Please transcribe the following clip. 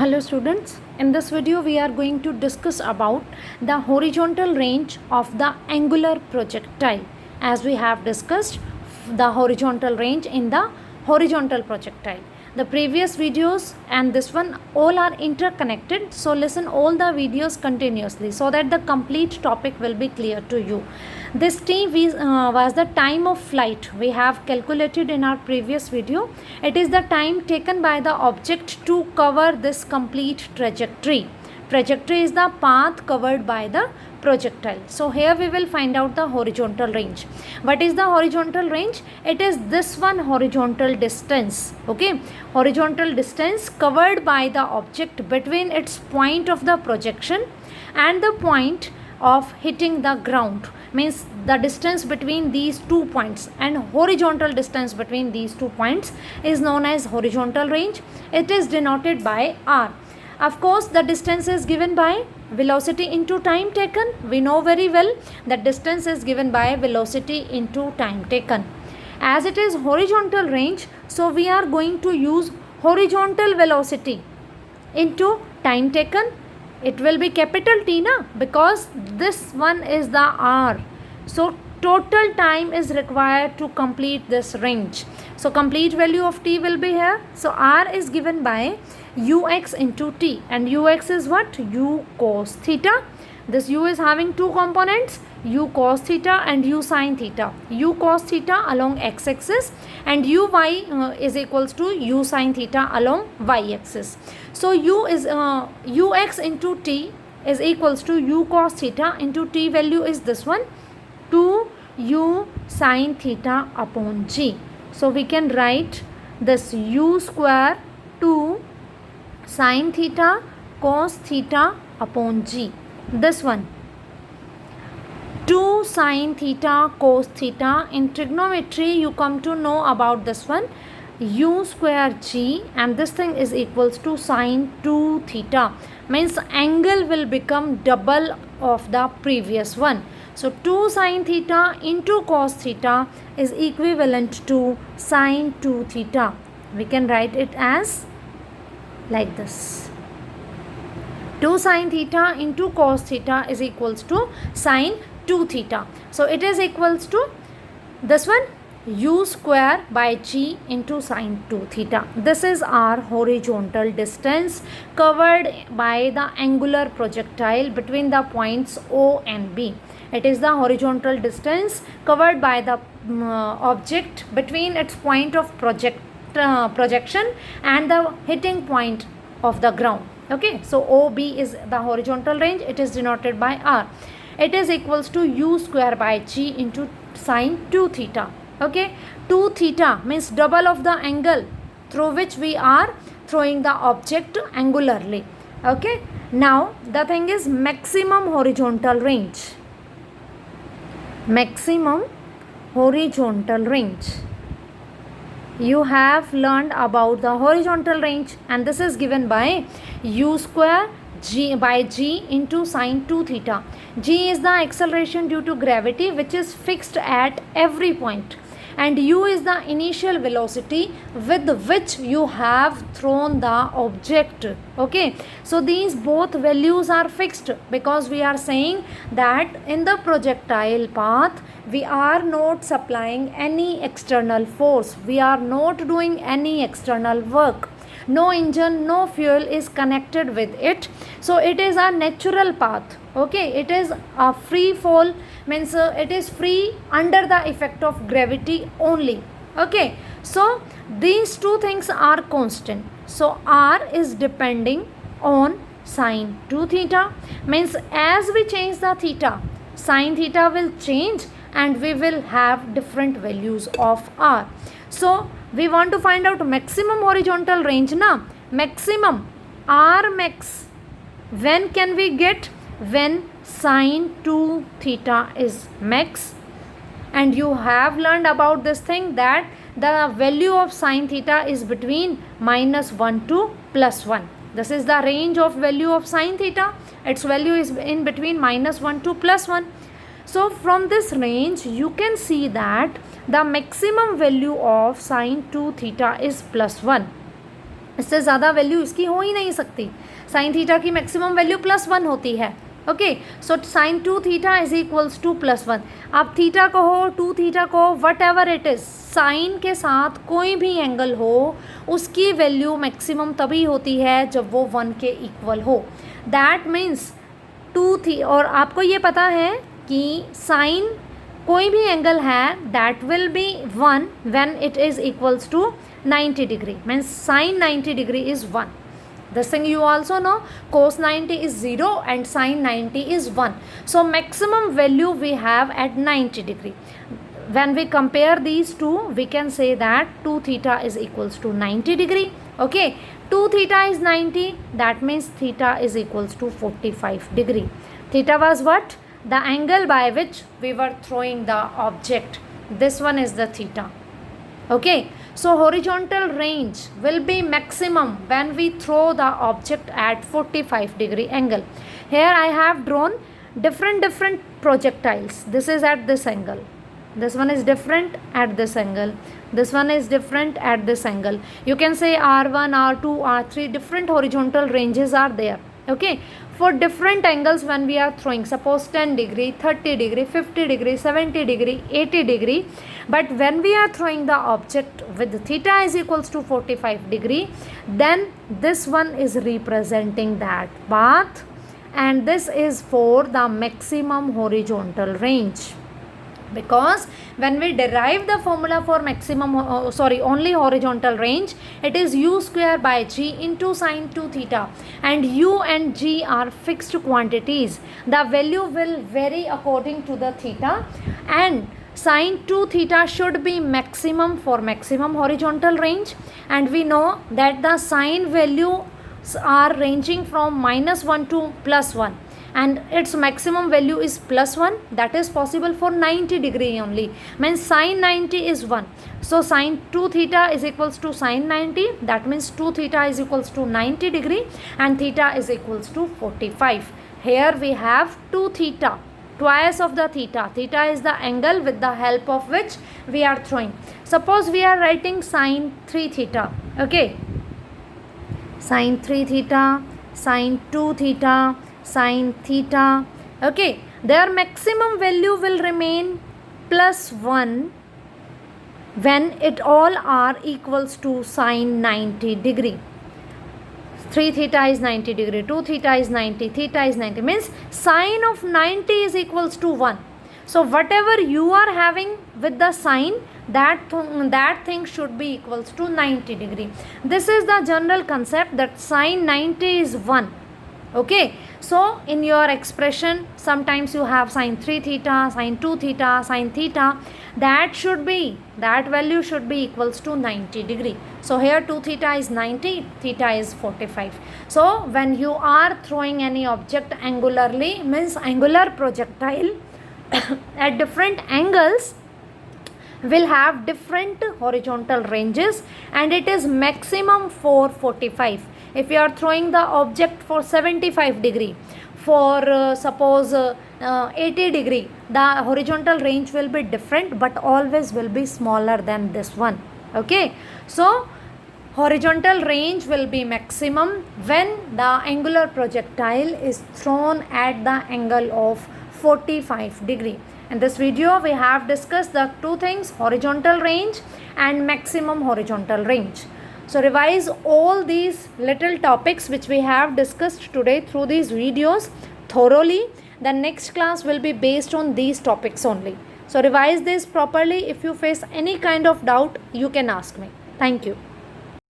Hello students, in this video we are going to discuss about the horizontal range of the angular projectile. As we have discussed the horizontal range in the horizontal projectile. The previous videos and this one all are interconnected, so listen all the videos continuously so that the complete topic will be clear to you. This t was the time of flight we have calculated in our previous video. It is the time taken by the object to cover this complete trajectory. Trajectory is the path covered by the projectile. So here we will find out the horizontal range. What is the horizontal range? It is this one horizontal distance. Okay, horizontal distance covered by the object between its point of the projection and the point of hitting the ground, means the distance between these 2 points, and horizontal distance between these 2 points is known as horizontal range. It is denoted by r. Of course, the distance is given by velocity into time taken. We know very well that distance is given by velocity into time taken. As it is horizontal range, so we are going to use horizontal velocity into time taken. It will be capital T na, because this one is the r. So total time is required to complete this range. So complete value of t will be here. So r is given by ux into t, and ux is what? U cos theta. This u is having two components, u cos theta and u sin theta. U cos theta along x-axis and uy is equals to u sin theta along y-axis. So u is ux into t is equals to u cos theta into t value is this one, 2 u sin theta upon g. So we can write this u square 2 sin theta cos theta upon g. This one 2 sin theta cos theta. In trigonometry you come to know about this one, u square g, and this thing is equals to sin 2 theta, means angle will become double of the previous one. So 2 sin theta into cos theta is equivalent to sin 2 theta. We can write it as like this. 2 sin theta into cos theta is equals to sin 2 theta. So it is equals to this one, u square by g into sin 2 theta. This is our horizontal distance covered by the angular projectile between the points O and B. It is the horizontal distance covered by the object between its point of projection and the hitting point of the ground. Okay, so OB is the horizontal range. It is denoted by r. It is equals to u square by g into sin 2 theta. Okay, 2 theta means double of the angle through which we are throwing the object angularly. Okay, now the thing is maximum horizontal range. Maximum horizontal range. You have learned about the horizontal range, and this is given by u square g by g into sin 2 theta. G is the acceleration due to gravity which is fixed at every point, and u is the initial velocity with which you have thrown the object. Okay, so these both values are fixed because we are saying that in the projectile path we are not supplying any external force, we are not doing any external work. No engine, no fuel is connected with it, so it is a natural path. Okay, it is a free fall, means it is free under the effect of gravity only. Okay, so these two things are constant. So r is depending on sin 2 theta, means as we change the theta, sin theta will change and we will have different values of r. So we want to find out maximum horizontal range na, maximum r max. When can we get? When sin 2 theta is max. And you have learned about this thing that the value of sin theta is between -1 to +1. This is the range of value of sin theta. Its value is in between -1 to +1. So from this range you can see that the maximum value of sin 2 theta is +1. इससे ज़्यादा value इसकी हो ही नहीं सकती। Sine theta की maximum value +1 होती है। Okay, so sine 2 theta is equals to +1। आप थीटा कहो, 2 थीटा कहो, whatever it is, sine के साथ कोई भी एंगल हो उसकी वैल्यू मैक्सिमम तभी होती है जब वो 1 के इक्वल हो। दैट मीन्स 2 थी, और आपको ये पता है कि साइन कोई भी एंगल है that will be 1 when it is equals to 90 degree, means sine 90 degree is 1. This thing you also know, cos 90 is 0 and sin 90 is 1. So maximum value we have at 90 degree. When we compare these two, we can say that 2 theta is equals to 90 degree. Okay, 2 theta is 90, that means theta is equals to 45 degree. Theta was what? The angle by which we were throwing the object. This one is the theta. Okay, so horizontal range will be maximum when we throw the object at 45 degree angle. Here I have drawn different projectiles. This is at this angle, this one is different at this angle, this one is different at this angle. You can say R1, R2, R3, different horizontal ranges are there. Okay, for different angles when we are throwing, suppose 10 degree, 30 degree, 50 degree, 70 degree, 80 degree, but when we are throwing the object with theta is equals to 45 degree, then this one is representing that path, and this is for the maximum horizontal range. Because when we derive the formula for maximum only horizontal range, it is u square by g into sin 2 theta, and u and g are fixed quantities. The value will vary according to the theta, and sin 2 theta should be maximum for maximum horizontal range, and we know that the sin values are ranging from -1 to +1, and its maximum value is +1. That is possible for 90 degree only, means sin 90 is 1. So sin 2 theta is equals to sin 90, that means 2 theta is equals to 90 degree and theta is equals to 45. Here we have 2 theta, twice of the theta. Theta is the angle with the help of which we are throwing. Suppose we are writing sin 3 theta. Okay, sin 3 theta, sin 2 theta, sin theta. Okay, their maximum value will remain +1 when it all are equals to sin 90 degree. 3 theta is 90 degree, 2 theta is 90, theta is 90, means sin of 90 is equals to 1. So whatever you are having with the sign, that thing should be equals to 90 degree. This is the general concept, that sin 90 is 1. Okay, so in your expression sometimes you have sin 3 theta, sin 2 theta, sin theta, that value should be equals to 90 degree. So here 2 theta is 90, theta is 45. So when you are throwing any object angularly, means angular projectile at different angles will have different horizontal ranges, and it is maximum for 45. If you are throwing the object for 75 degree, for suppose 80 degree, the horizontal range will be different, but always will be smaller than this one. Okay, so horizontal range will be maximum when the angular projectile is thrown at the angle of 45 degree. In this video we have discussed the two things, horizontal range and maximum horizontal range. So revise all these little topics which we have discussed today through these videos thoroughly. The next class will be based on these topics only. So revise this properly. If you face any kind of doubt, you can ask me. Thank you.